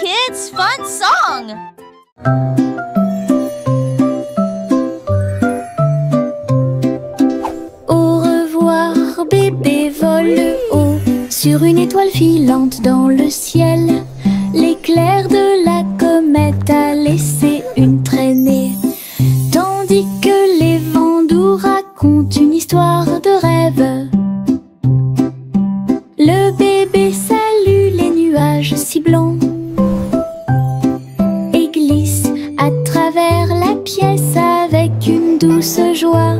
kids' fun song! Au revoir, bébé vole haut sur une étoile filante dans le ciel. L'éclair de la comète a laissé une traînée, tandis que les vents doux racontent une histoire de rêve. Le bébé salue les nuages si blancs et glisse à travers la pièce avec une douce joie.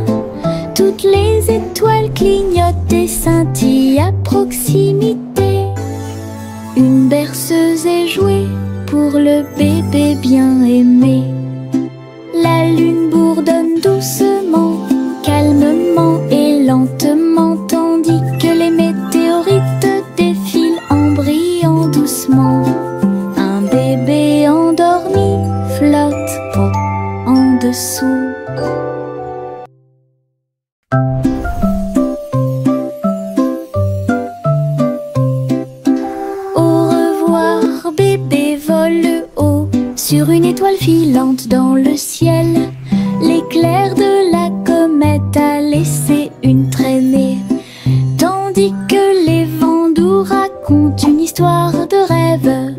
Toutes les étoiles clignotent et scintillent à proximité. Une berceuse est jouée pour le bébé bien aimé. La lune bourdonne doucement, calmement et lentement, tandis que les météorites défilent en brillant doucement. Un bébé endormi flotte en dessous. Sur une étoile filante dans le ciel, l'éclair de la comète a laissé une traînée, tandis que les vents doux racontent une histoire de rêve.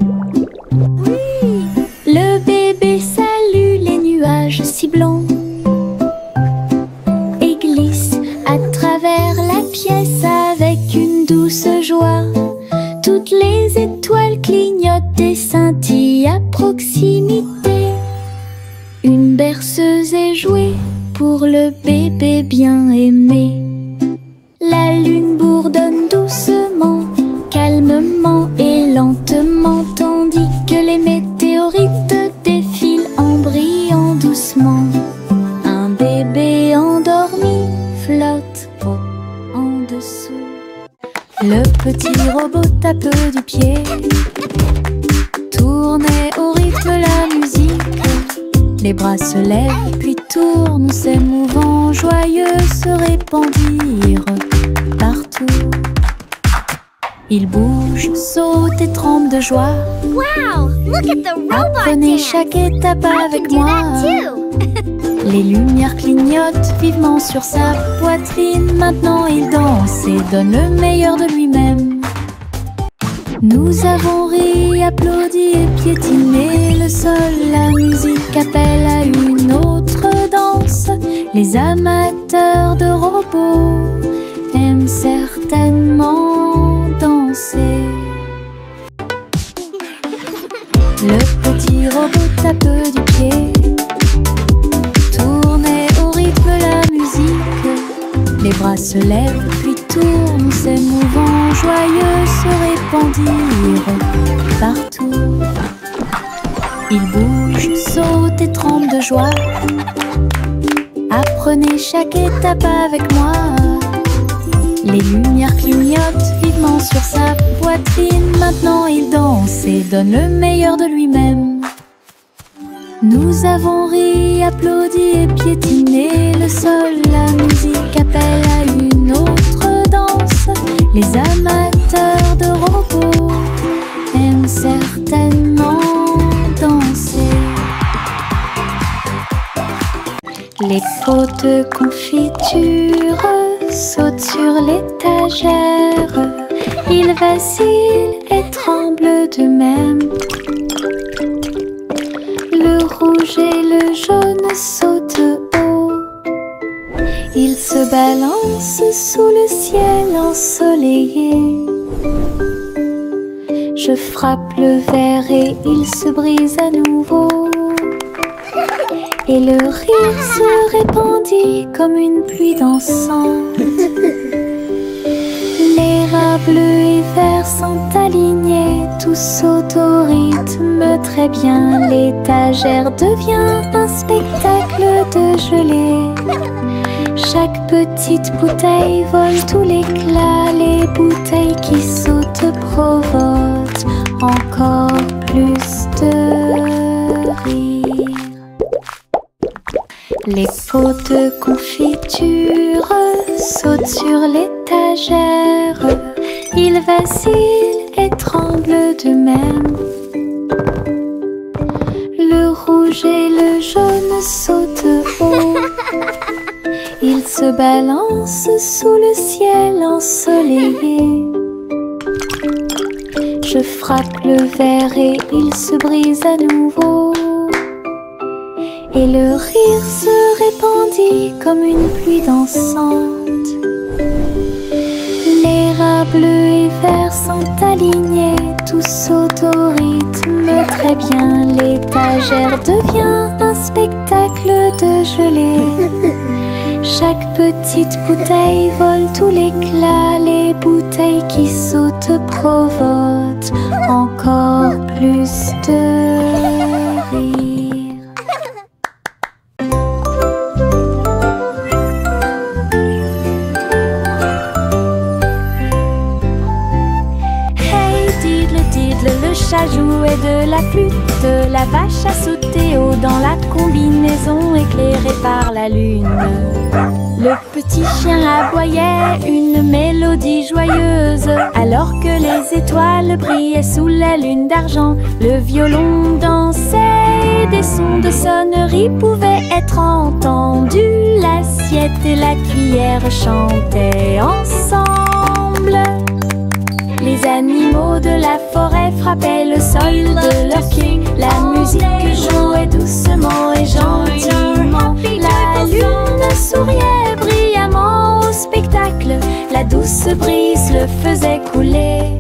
Oui. Le bébé salue les nuages si blancs et glisse à travers la pièce avec une douce joie. Toutes les étoiles clignotent et scintillent à proximité. Une berceuse est jouée pour le bébé bien aimé. La lune bourdonne doucement, calmement et lentement, tandis que les météorites défilent en brillant doucement. Un bébé endormi flotte en dessous. Le petit robot tape du pied, tournait au rythme la musique. Les bras se lèvent puis tournent, s'émouvant, joyeux se répandirent partout. Il bouge, saute et tremble de joie. Wow! Look at the robot Apprenez dance! chaque étape avec I can do moi. that too! Les lumières clignotent vivement sur sa poitrine. Maintenant il danse et donne le meilleur de lui-même. Nous avons ri, applaudi et piétiné le sol. La musique appelle à une autre danse. Les amateurs de robots aiment certainement danser. Le petit robot tape du pied, tournait au rythme la musique. Les bras se lèvent puis tournent, s'émouvant, joyeux se répandirent partout. Il bouge, saute et tremble de joie. Apprenez chaque étape avec moi. Les lumières clignotent vivement sur sa poitrine. Maintenant il danse et donne le meilleur de lui-même. Nous avons ri, applaudi et piétiné le sol. La musique appelle à une autre danse. Les amateurs de robots aiment certainement danser. Les pots de confiture sautent sur l'étagère. Ils vacillent et tremblent d'eux-mêmes. Le rouge et le jaune sautent haut. Ils se balancent sous le ciel ensoleillé. Je frappe le verre et il se brise à nouveau. Et le rire se répandit comme une pluie dansante. Les rats bleus et verts sont alignés, tous sautent au rythme très bien. L'étagère devient un spectacle de gelée. Chaque petite bouteille vole tout l'éclat. Les bouteilles qui sautent provoquent encore plus de rire. Les pots de confiture sautent sur l'étagère. Ils vacillent et tremblent d'eux-mêmes. Le rouge et le jaune sautent haut. Ils se balancent sous le ciel ensoleillé. Je frappe le verre et il se brise à nouveau. Et le rire se répandit comme une pluie dansante. Les rats bleus et verts sont alignés, tous sautent au rythme très bien. L'étagère devient un spectacle de gelée. Chaque petite bouteille vole tout l'éclat. Les bouteilles qui sautent provoquent encore plus de rire. Le chat jouait de la flûte, la vache a sauté haut dans la combinaison éclairée par la lune. Le petit chien aboyait une mélodie joyeuse, alors que les étoiles brillaient sous la lune d'argent. Le violon dansait et des sons de sonnerie pouvaient être entendus. L'assiette et la cuillère chantaient ensemble. Les animaux de la forêt frappaient le sol de leurs pieds. La musique jouait doucement et gentiment. La lune souriait brillamment au spectacle. La douce brise le faisait couler.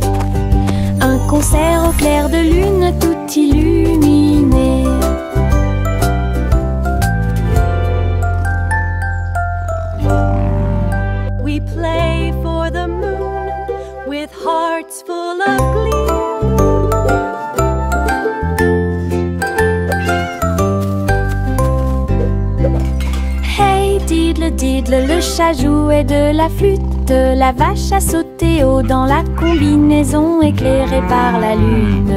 Un concert au clair de lune tout illuminé. We play for the moon with hearts full of glee. Hey diddle diddle, le chat jouait de la flûte. La vache a sauté haut dans la combinaison éclairée par la lune.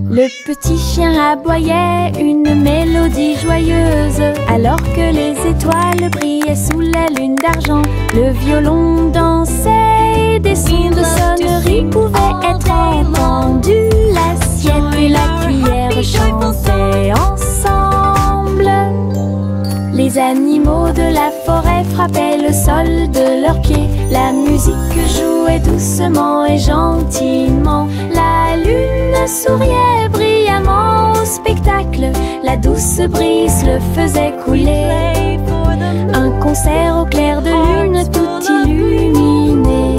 Le petit chien aboyait une mélodie joyeuse, alors que les étoiles brillaient sous la lune d'argent. Le violon dansait, des sons de sonnerie pouvaient être entendus. L'assiette et la cuillère chantaient ensemble. Les animaux de la forêt frappaient le sol de leurs pieds. La musique jouait doucement et gentiment. La lune souriait brillamment au spectacle. La douce brise le faisait couler. Un concert au clair de lune tout illuminé.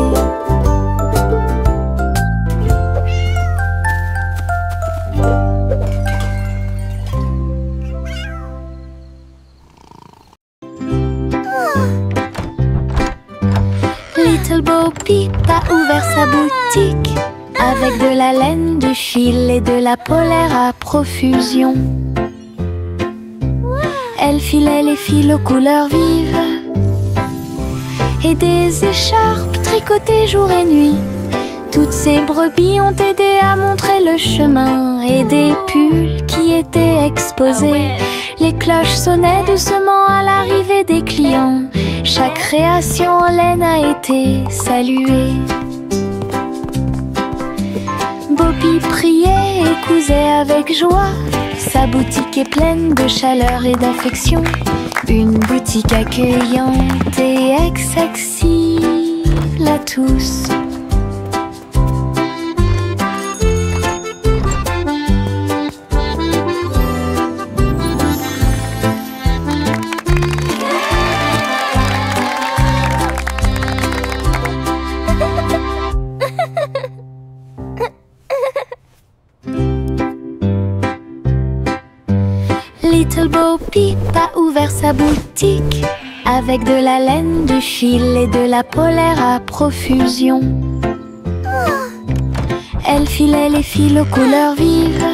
Little Bo Peep a ouvert sa boutique avec de la laine, du fil et de la polaire à profusion. Elle filait les fils aux couleurs vives et des écharpes tricotées jour et nuit. Toutes ces brebis ont aidé à montrer le chemin et des pulls qui étaient exposés. Les cloches sonnaient doucement à l'arrivée des clients. Chaque création en laine a été saluée. Bobby priait et cousait avec joie. Sa boutique est pleine de chaleur et d'affection. Une boutique accueillante et accessible à tous. Little Bo Peep a ouvert sa boutique avec de la laine, du fil et de la polaire à profusion. Elle filait les fils aux couleurs vives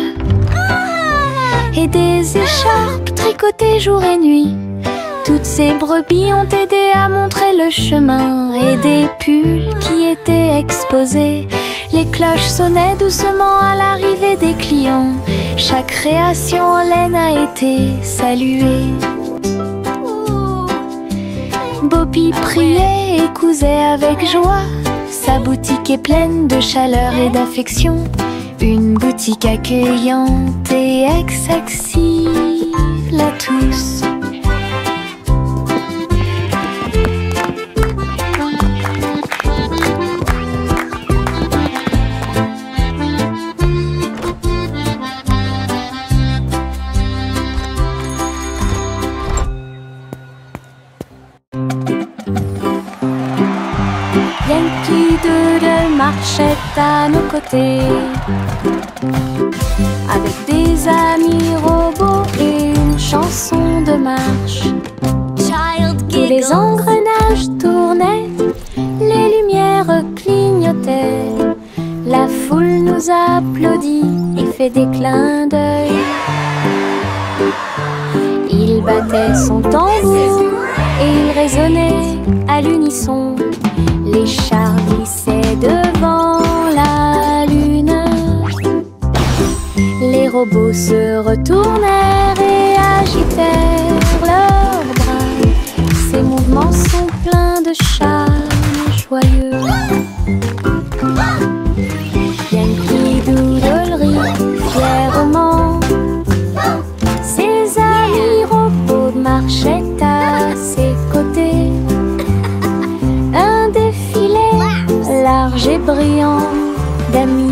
et des écharpes tricotées jour et nuit. Toutes ces brebis ont aidé à montrer le chemin et des pulls qui étaient exposés. Les cloches sonnaient doucement à l'arrivée des clients. Chaque création en laine a été saluée. Bobby priait et cousait avec joie. Sa boutique est pleine de chaleur et d'affection. Une boutique accueillante et accessible à tous. Yankee Doodle marchait à nos côtés, avec des amis robots et une chanson de marche. Child Tous les giggles. engrenages tournaient, les lumières clignotaient. La foule nous applaudit et fait des clins d'œil. Il battait son tambour et il résonnait à l'unisson. Les chars glissaient devant la lune. Les robots se retournèrent et agitèrent leurs bras. Ces mouvements sont pleins de charme joyeux. Yankee Doodle rit fièrement. Ses amis robots marchaient à ses côtés. Un défilé large et brillant d'amis.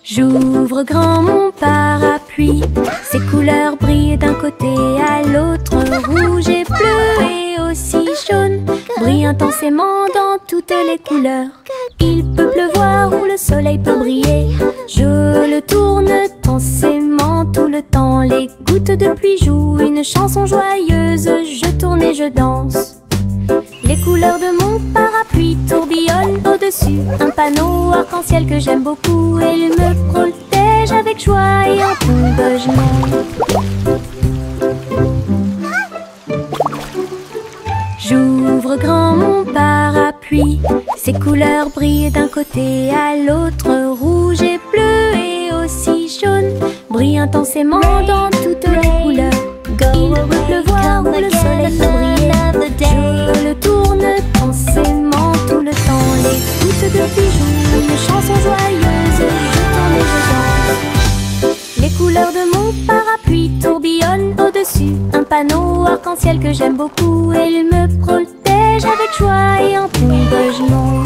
J'ouvre grand mon parapluie, ses couleurs brillent d'un côté à l'autre, rouge et bleu et aussi jaune, brille intensément dans toutes les couleurs. Il peut pleuvoir ou le soleil peut briller, je le tourne intensément tout le temps. Les gouttes de pluie jouent une chanson joyeuse, je tourne et je danse. Les couleurs de mon parapluie tourbillonnent au-dessus un panneau arc-en-ciel que j'aime beaucoup. Et il me protège avec joie et encouragement. J'ouvre grand mon parapluie, ses couleurs brillent d'un côté à l'autre, rouge et bleu et aussi jaune, brillent intensément dans toutes les couleurs. Il peut pleuvoir ou le soleil peut briller, je le tourne intensément tout le temps. Les gouttes de pluie jouent une chanson joyeuse, je tourne et je danse. Les couleurs de mon parapluie tourbillonnent au-dessus un panneau arc-en-ciel que j'aime beaucoup. Et il me protège avec joie et encouragement.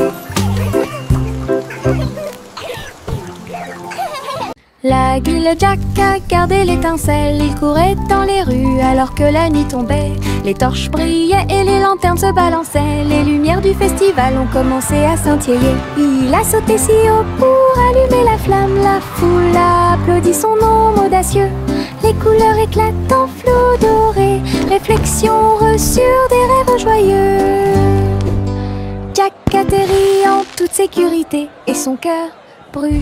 La guille Jack a gardé l'étincelle, il courait dans les rues alors que la nuit tombait. Les torches brillaient et les lanternes se balançaient, les lumières du festival ont commencé à scintiller. Il a sauté si haut pour allumer la flamme, la foule a applaudi son nom audacieux. Les couleurs éclatent en flot doré, réflexion reçue des rêves joyeux. Jack atterrit en toute sécurité et son cœur brûlait.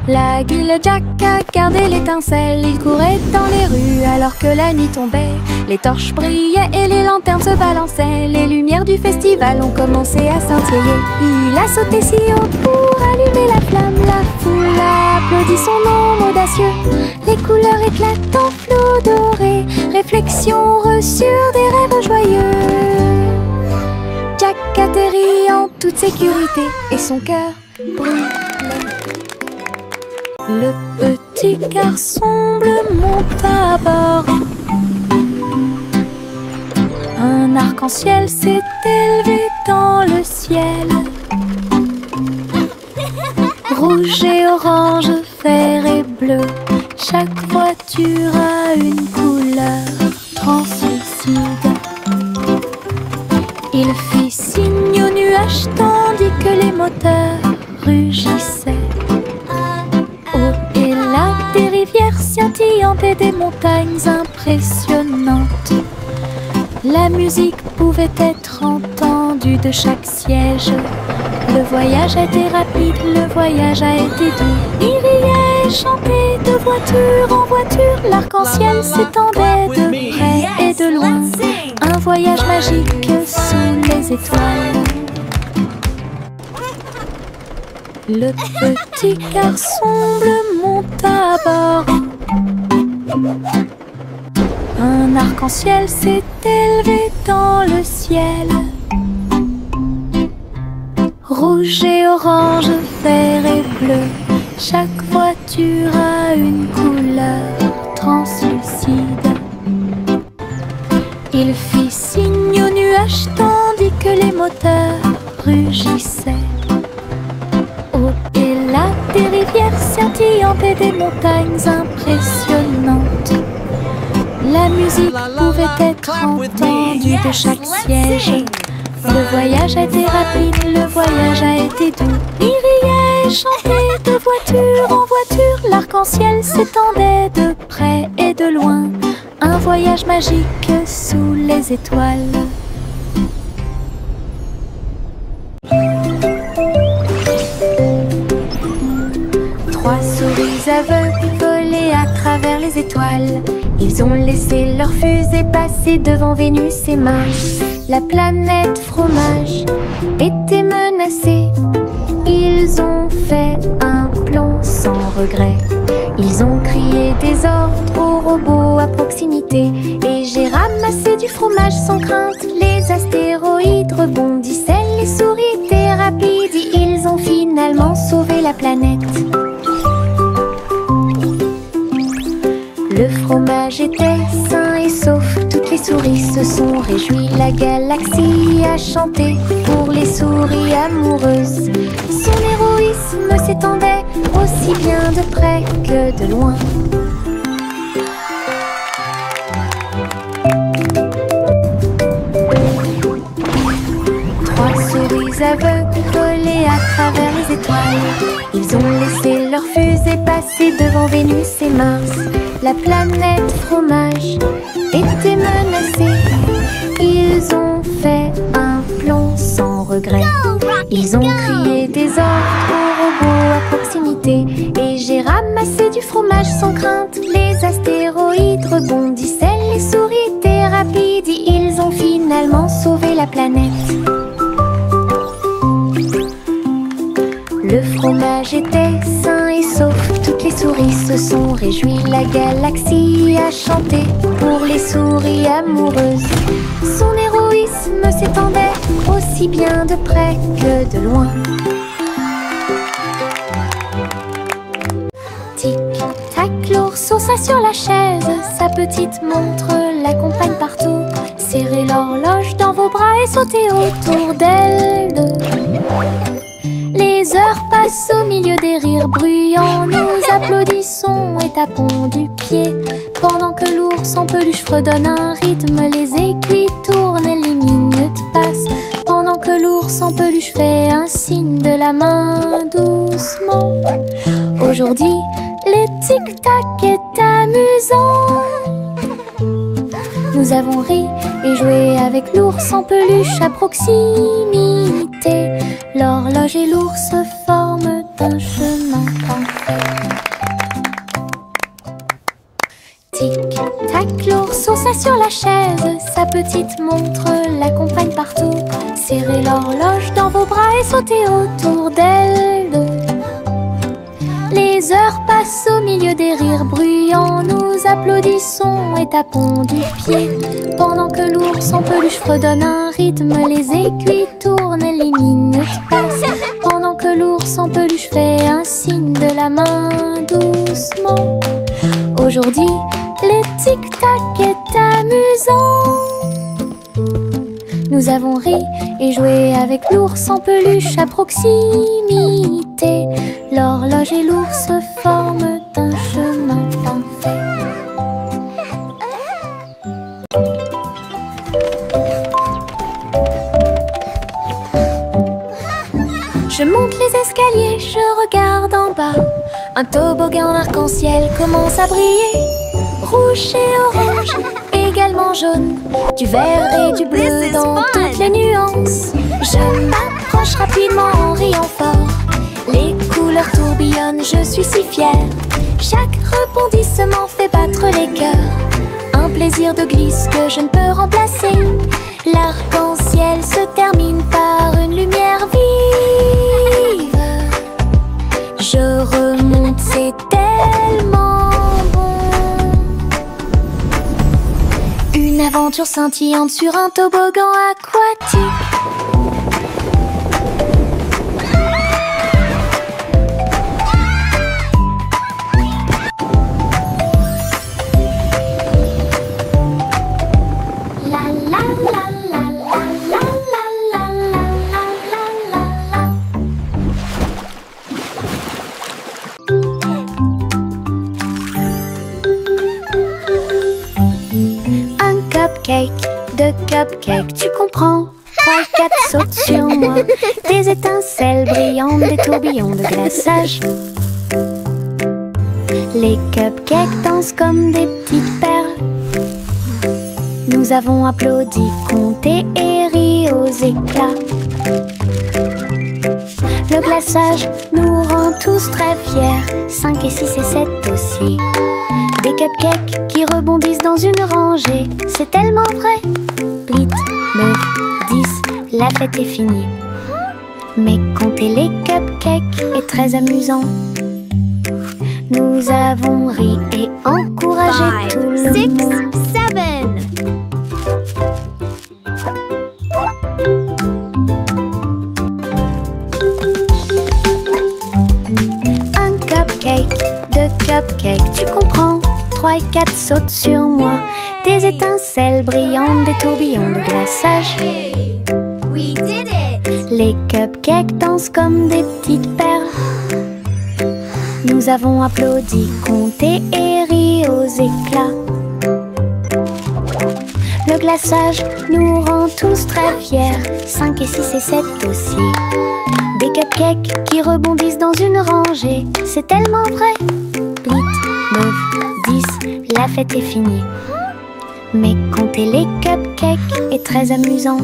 La guille Jack a gardé l'étincelle, il courait dans les rues alors que la nuit tombait. Les torches brillaient et les lanternes se balançaient, les lumières du festival ont commencé à scintiller. Il a sauté si haut pour allumer la flamme, la foule a applaudi son nom audacieux. Les couleurs éclatent en flot doré, réflexion reçue des rêves joyeux. Jack atterrit en toute sécurité et son cœur brûlait. Le petit garçon bleu monte à bord. Un arc-en-ciel s'est élevé dans le ciel. Rouge et orange, vert et bleu, chaque voiture a une couleur translucide. Il fit signe aux nuages tandis que les moteurs rugissaient. Des rivières scintillantes et des montagnes impressionnantes. La musique pouvait être entendue de chaque siège. Le voyage a été rapide, le voyage a été doux. Il riait et chantait de voiture en voiture. L'arc-en-ciel s'étendait de près et de loin. Un voyage magique sous les étoiles. Le petit garçon bleu monte à bord. Un arc-en-ciel s'est élevé dans le ciel. Rouge et orange, vert et bleu, chaque voiture a une couleur translucide. Il fit signe aux nuages tandis que les moteurs rugissaient. Au-delà des rivières scintillantes et des montagnes impressionnantes, la musique pouvait être entendue de chaque siège. Le voyage a été rapide, le voyage a été doux. Il riait et chantait de voiture en voiture. L'arc-en-ciel s'étendait de près et de loin. Un voyage magique sous les étoiles. Trois souris aveugles volaient à travers les étoiles. Ils ont laissé leur fusée passer devant Vénus et Mars. La planète fromage était menacée. Ils ont fait un plan sans regret. Ils ont crié des ordres aux robots à proximité. Et j'ai ramassé du fromage sans crainte. Les astéroïdes rebondissaient, les souris étaient rapides. Ils ont finalement sauvé la planète. Le fromage était sain et sauf. Toutes les souris se sont réjouies. La galaxie a chanté pour les souris amoureuses. Son héroïsme s'étendait aussi bien de près que de loin. Trois souris aveugles volaient à travers les étoiles. Ils ont laissé leur fusée passer devant Vénus et Mars. La planète fromage était menacée. Ils ont fait un plan sans regret. Ils ont crié des ordres aux robots à proximité. Et j'ai ramassé du fromage sans crainte. Les astéroïdes rebondissaient, les souris étaient rapides. Ils ont finalement sauvé la planète. Le fromage était sain et sauf. Toutes les souris se sont réjouies. La galaxie a chanté pour les souris amoureuses. Son héroïsme s'étendait aussi bien de près que de loin. Tic-tac, l'ours sauta sur la chaise. Sa petite montre l'accompagne partout. Serrez l'horloge dans vos bras et sautez autour d'elle deux. Les heures passent au milieu des rires bruyants. Nous applaudissons et tapons du pied. Pendant que l'ours en peluche fredonne un rythme, les aiguilles tournent et les minutes passent. Pendant que l'ours en peluche fait un signe de la main doucement. Aujourd'hui, le tic-tac est amusant. Nous avons ri et joué avec l'ours en peluche à proximité. L'horloge et l'ours forment un chemin parfait. Tic-tac, l'ours sauta sur la chaise. Sa petite montre l'accompagne partout. Serrez l'horloge dans vos bras et sautez autour d'elle deux. Les heures passent au milieu des rires bruyants. Nous applaudissons et tapons du pied. Pendant que l'ours en peluche fredonne un rythme, les aiguilles tournent et les minutes passent. Pendant que l'ours en peluche fait un signe de la main doucement. Aujourd'hui, le tic-tac est amusant. Nous avons ri et joué avec l'ours en peluche à proximité. L'horloge et l'ours forment un chemin parfait. Je monte les escaliers, je regarde en bas. Un toboggan arc-en-ciel commence à briller. Rouge et orange, également jaune. Du vert et du bleu dans toutes les nuances. Je m'approche rapidement en riant fort. Les couleurs tourbillonnent, je suis si fière. Chaque rebondissement fait battre les cœurs. Un plaisir de glisse que je ne peux remplacer. L'arc-en-ciel se termine par une lumière vive. Je remonte, c'est tellement bon. scintillante sur un toboggan aquatique. De cupcakes, tu comprends? 3 et 4 sautent sur moi. Des étincelles brillantes, des tourbillons de glaçage. Les cupcakes dansent comme des petites perles. Nous avons applaudi, compté et ri aux éclats. Le glaçage nous rend tous très fiers. 5 et 6 et 7 aussi. Des cupcakes qui rebondissent dans une rangée. C'est tellement vrai. 8, 9, 10, la fête est finie. Mais compter les cupcakes est très amusant. Nous avons ri et encouragé tout le monde. 5, 7. Un cupcake, 2 cupcakes, tu comprends? 3 et 4 sautent sur moi. Des étincelles brillantes, des tourbillons de glaçage. We did it! Les cupcakes dansent comme des petites perles. Nous avons applaudi, compté et ri aux éclats. Le glaçage nous rend tous très fiers. 5 et 6 et 7 aussi. Des cupcakes qui rebondissent dans une rangée. C'est tellement vrai. 8, 9, 10, la fête est finie. Mais compter les cupcakes est très amusant.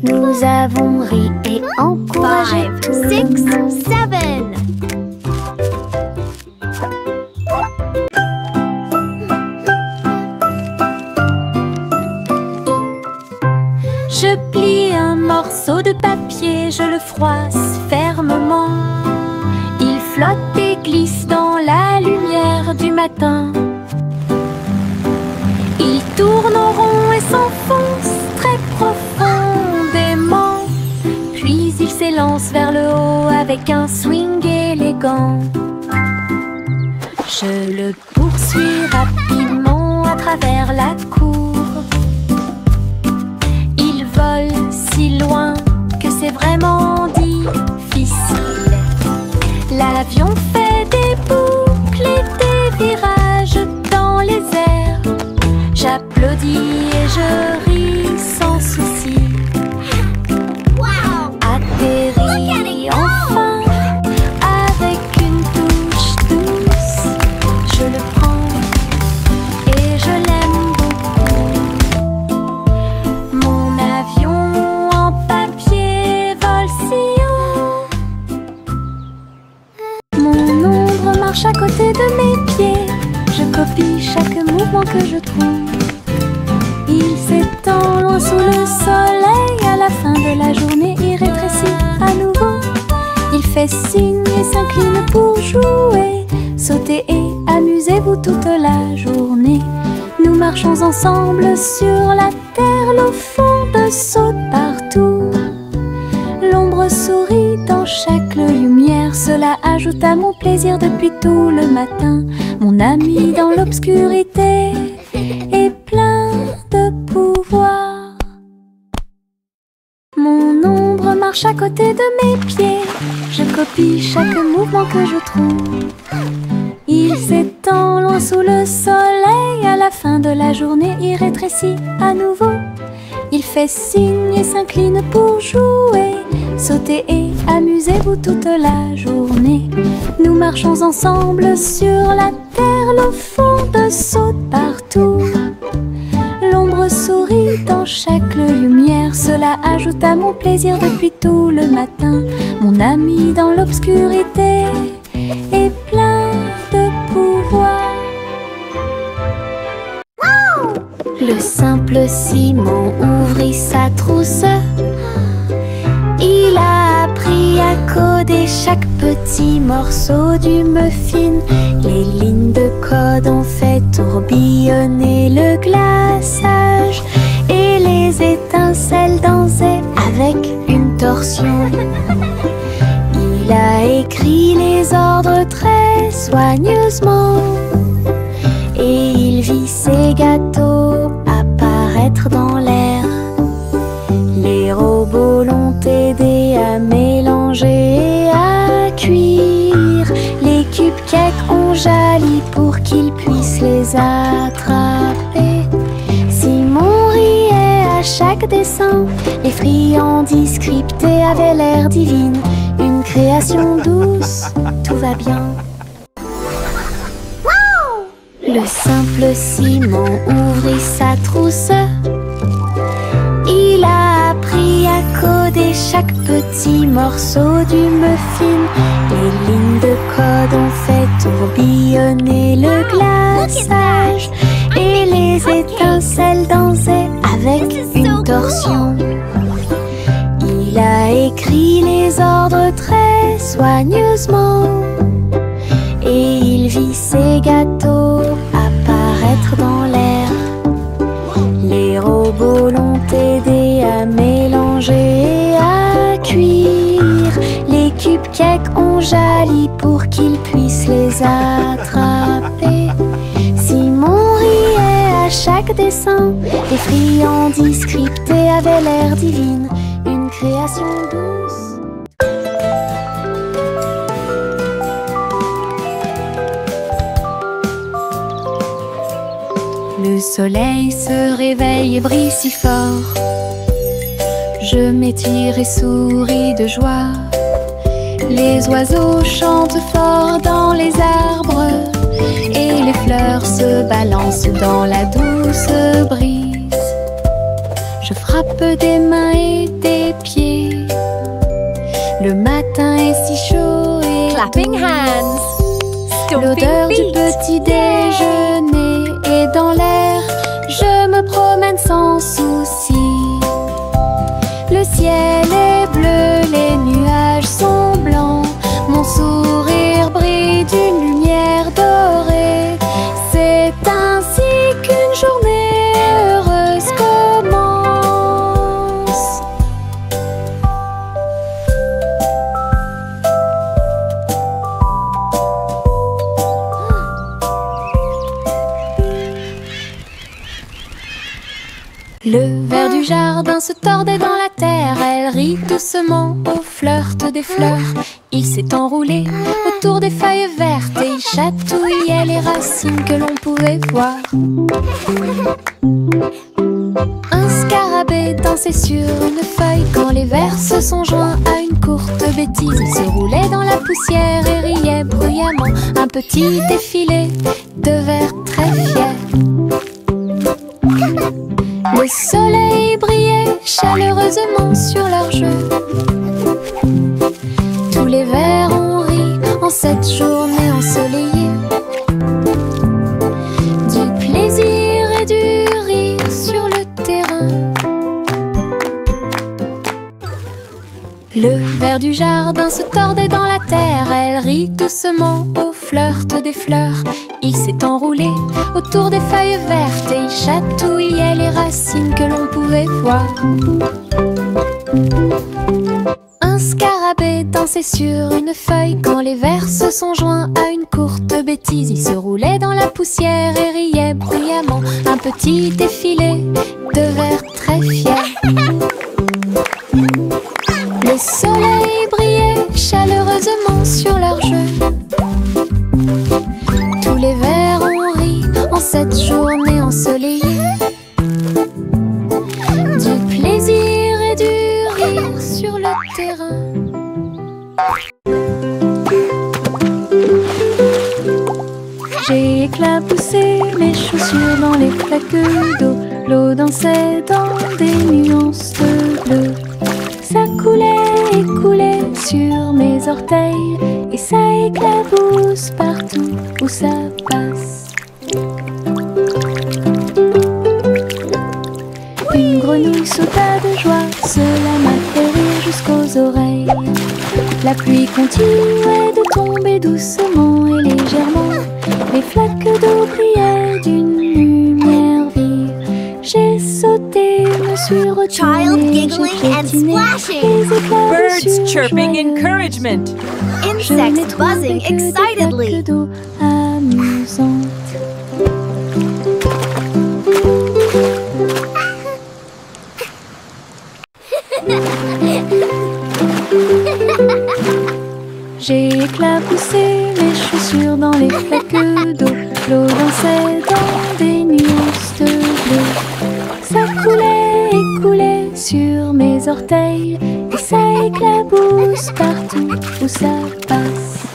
Nous avons ri et encouragé 5, tout le 6, monde. 7. Je plie un morceau de papier, je le froisse fermement. Il flotte et glisse dans la lumière du matin. Il tourne en rond et s'enfonce très profondément. Puis il s'élance vers le haut avec un swing élégant. Je le poursuis rapidement à travers la cour. Il vole si loin que c'est vraiment difficile. L'avion fait des boucles et des virages dans les airs. J'applaudis et je ris sans souci. Wow! Atterri enfin avec une touche douce. Je le prends et je l'aime beaucoup. Mon avion en papier vole si haut. Mon ombre marche à côté de mes pieds. Je copie chaque mouvement que je trouve. Il s'étend loin sous le soleil. À la fin de la journée, il rétrécit à nouveau. Il fait signe et s'incline pour jouer. Sautez et amusez-vous toute la journée. Nous marchons ensemble sur la terre. L'eau fonde saute partout. L'ombre sourit dans chaque lumière. Cela ajoute à mon plaisir depuis tout le matin. Mon ami dans l'obscurité est plein de pouvoir. Mon ombre marche à côté de mes pieds. Je copie chaque mouvement que je trouve. Il s'étend loin sous le soleil. À la fin de la journée, il rétrécit à nouveau. Il fait signe et s'incline pour jouer. Sautez et amusez-vous toute la journée. Nous marchons ensemble sur la terre. L'eau fonde saute partout. L'ombre sourit dans chaque lumière. Cela ajoute à mon plaisir depuis tout le matin. Mon ami dans l'obscurité est plein de pouvoir. Le simple Simon ouvrit sa trousse. Il a appris à coder coder chaque petit morceau du muffin. Les lignes de code ont fait tourbillonner le glaçage et les étincelles dansaient avec une torsion. Il a écrit les ordres très soigneusement et il vit ses gâteaux apparaître dans l'air. Les robots l'ont aidé à mélanger et à cuire. Les cupcakes ont jali pour qu'il puisse les attraper. Simon riait à chaque dessin. Les friandises scriptées avaient l'air divine. Une création douce, tout va bien. Le simple Simon ouvrit sa trousse. Il a appris à coder chaque petit morceau du muffin. Les lignes de code ont fait tourbillonner le glaçage et les étincelles dansaient avec une torsion. Il a écrit les ordres très soigneusement et il vit ses gâteaux apparaître dans l'air. Les robots l'ont aidé à mélanger et à cuire. Les cupcakes ont jali pour qu'il puisse les attraper. Simon riait à chaque dessin. Les friandises scriptées avaient l'air divine. Une création douce. Le soleil se réveille et brille si fort. Je m'étire et souris de joie. Les oiseaux chantent fort dans les arbres et les fleurs se balancent dans la douce brise. Je frappe des mains et des pieds. Le matin est si chaud et Clapping hands. l'odeur du petit déjeuner est dans l'air. Je me promène sans souci. Le ciel est bleu, les nuages sont blancs. Mon sourire brille d'une lumière dorée. C'est ainsi qu'une journée heureuse commence. Le ver du jardin se tordait dans la terre. Elle rit doucement au flirt des fleurs. Il s'est enroulé autour des feuilles vertes et il chatouillait les racines que l'on pouvait voir. Un scarabée dansait sur une feuille quand les vers se sont joints à une courte bêtise. Il se roulait dans la poussière et riait bruyamment. Un petit défilé de vers très fiers. Le soleil brillait chaleureusement sur leur jeu. Tous les vers ont ri en cette journée ensoleillée. Du plaisir et du rire sur le terrain. Le ver du jardin se tordait dans la terre. Elle rit doucement au flirt des fleurs. Il s'est enroulé autour des feuilles vertes et il chatouillait les racines que l'on pouvait voir. Un scarabée dansait sur une feuille quand les vers se sont joints à une courte bêtise. Il se roulait dans la poussière et riait bruyamment. Un petit défilé de vers très fiers. Le soleil brillait chaleureusement sur leur jeu. Tous les vers ont ri en cette journée ensoleillée. Du plaisir et du rire sur le terrain. J'ai éclaboussé mes chaussures dans les flaques d'eau. L'eau dansait dans des nuances de bleu. Ça coulait et coulait sur mes orteils et ça éclabousse partout où ça passe. Une grenouille sauta de joie, cela m'a fait rire. jusqu'aux oreilles. La pluie continuait de tomber doucement et légèrement. Les flaques d'eau brillaient d'une lumière vive. J'ai sauté, me suis retournée, Child j'ai giggling and piétiné splashing. les éclats de Birds chirping joyeux. encouragement. Je n'ai Insects trouvé buzzing que des excitedly. flaques d'eau amusantes. J'ai éclaboussé mes chaussures dans les flaques d'eau. L'eau dansait dans des nuances de bleu. Ça coulait et coulait sur mes orteils, et ça éclabousse partout où ça passe.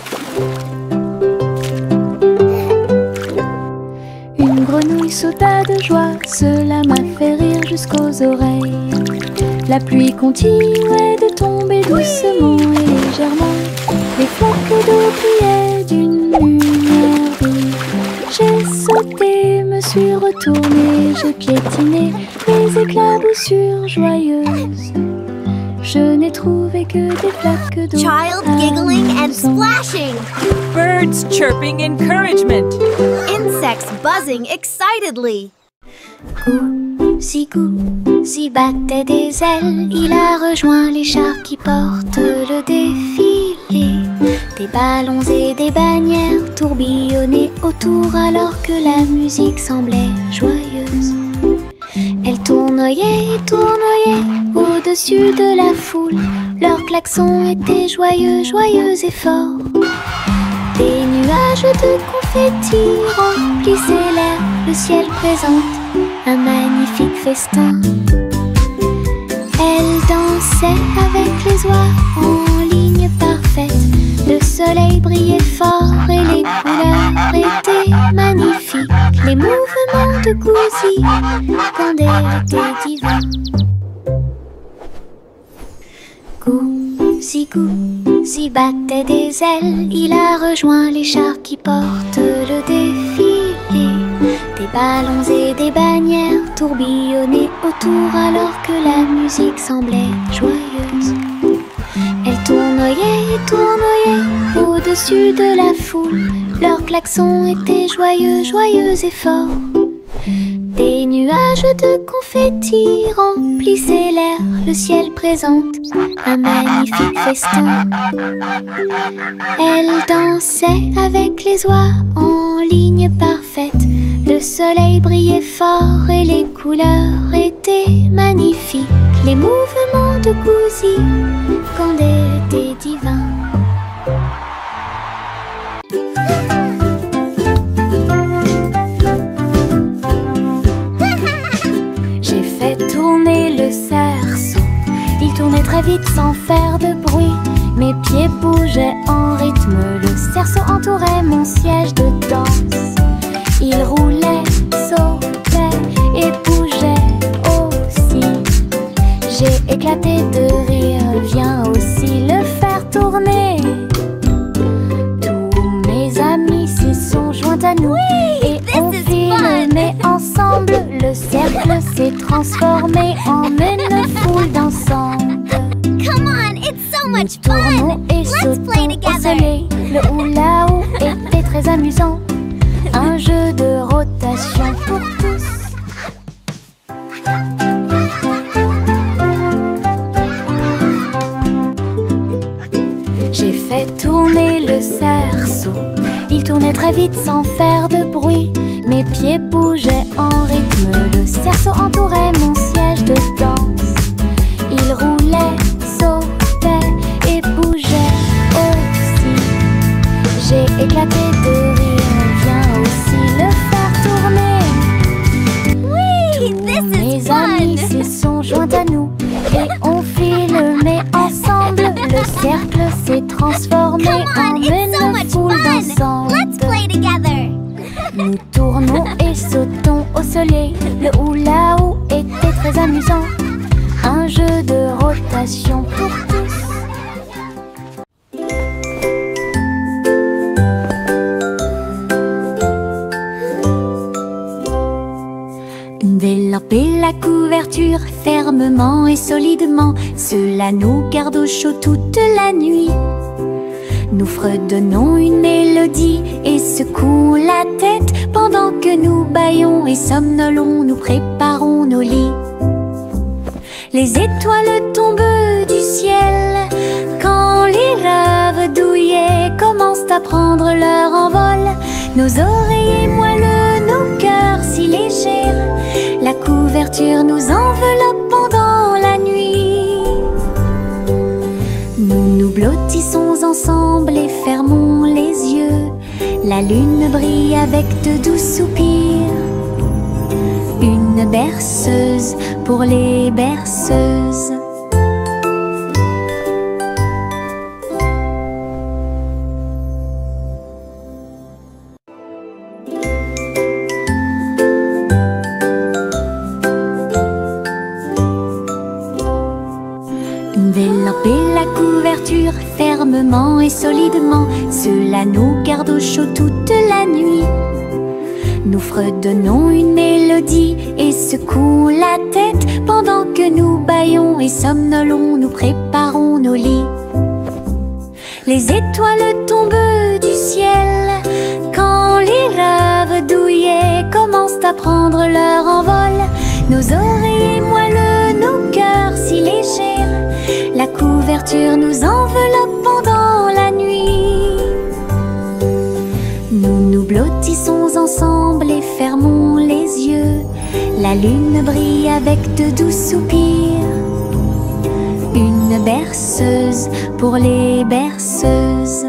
Une grenouille sauta de joie, cela m'a fait rire jusqu'aux oreilles. La pluie continuait de tomber doucement et légèrement. Les flaques d'eau brillaient d'une lumière vive. J'ai sauté, me suis retournée, j'ai piétiné les éclaboussures joyeuses. Je n'ai trouvé que des flaques d'eau Child giggling and amusantes. splashing. Birds chirping encouragement. Insects buzzing excitedly. Gousi battait des ailes, il a rejoint les chars qui portent le défilé. Des ballons et des bannières tourbillonnaient autour alors que la musique semblait joyeuse. Elle tournoyait et tournoyait au-dessus de la foule. Leurs klaxons étaient joyeux, joyeux et forts. Des nuages de confettis remplissaient l'air, le ciel présente un magnifique festin. Elle dansait avec les oies en ligne parfaite. Le soleil brillait fort et les couleurs étaient magnifiques. Les mouvements de Gousi quand elle était divin. Gousi battait des ailes, il a rejoint les chars qui portent le défilé. Des ballons et des bannières tourbillonnaient autour alors que la musique semblait joyeuse. Elle tournoyait et tournoyait au-dessus de la foule. Leurs klaxons étaient joyeux, joyeux et forts. Des nuages de confettis remplissaient l'air, le ciel présente un magnifique festin. Elle dansait avec les oies en ligne parfaite. Le soleil brillait fort et les couleurs étaient magnifiques. Les mouvements de Gousi quand elle était divin. J'ai fait tourner le cerceau. Il tournait très vite sans faire de bruit. Mes pieds bougeaient en rythme. Le cerceau entourait mon siège de danse. Il roulait, sautait et bougeait aussi. J'ai éclaté de rire, viens aussi le faire tourner. Tous mes amis s'y sont joints à nous et on filmait ensemble. Le cercle s'est transformé en une foule dansante. Come on, it's so Nous much tournons fun. et Let's play sautons au together. soleil. Le hula-hoop était très amusant. Un jeu de rotation pour tous. J'ai fait tourner le cerceau. Il tournait très vite sans faire de bruit. Mes pieds bougeaient en rythme. Le cerceau entourait mon siège de danse. Il roulait, sautait et bougeait aussi. J'ai éclaté de rire, viens aussi le faire tourner. Whee! This is Mes amis fun. s'y sont joints à nous et on filmait ensemble. Le cercle s'est transformé Come en on, it's so une much foule fun. Let's dansante. play together. Nous tournons et sautons au soleil. Le hula-hoop était très amusant. Un jeu de rotation pour tous. Développez la couverture, fermement et solidement. Cela nous garde au chaud toute la nuit. Nous fredonnons une mélodie et secouons la tête pendant que nous bâillons et somnolons, nous préparons nos lits. Les étoiles tombent du ciel quand les rêves douillets commencent à prendre leur envol. Nos oreillers moelleux, nos cœurs si légers, la couverture nous enveloppe pendant la nuit. Nous nous blottissons ensemble et fermons les yeux. La lune brille avec de doux soupirs. Une berceuse pour les berceuses. Envelopper la couverture fermement et solidement, cela nous garde au chaud toute la nuit. Nous fredonnons une mélodie et secouons la tête pendant que nous bâillons et somnolons, nous préparons nos lits. Les étoiles tombent du ciel quand les rêves douillets commencent à prendre leur envol. Nos oreillers moelleux, nos cœurs si légers, la couverture nous enveloppe pendant la nuit. Nous nous blottissons ensemble et fermons les yeux. La lune brille avec de doux soupirs. Une berceuse pour les berceuses.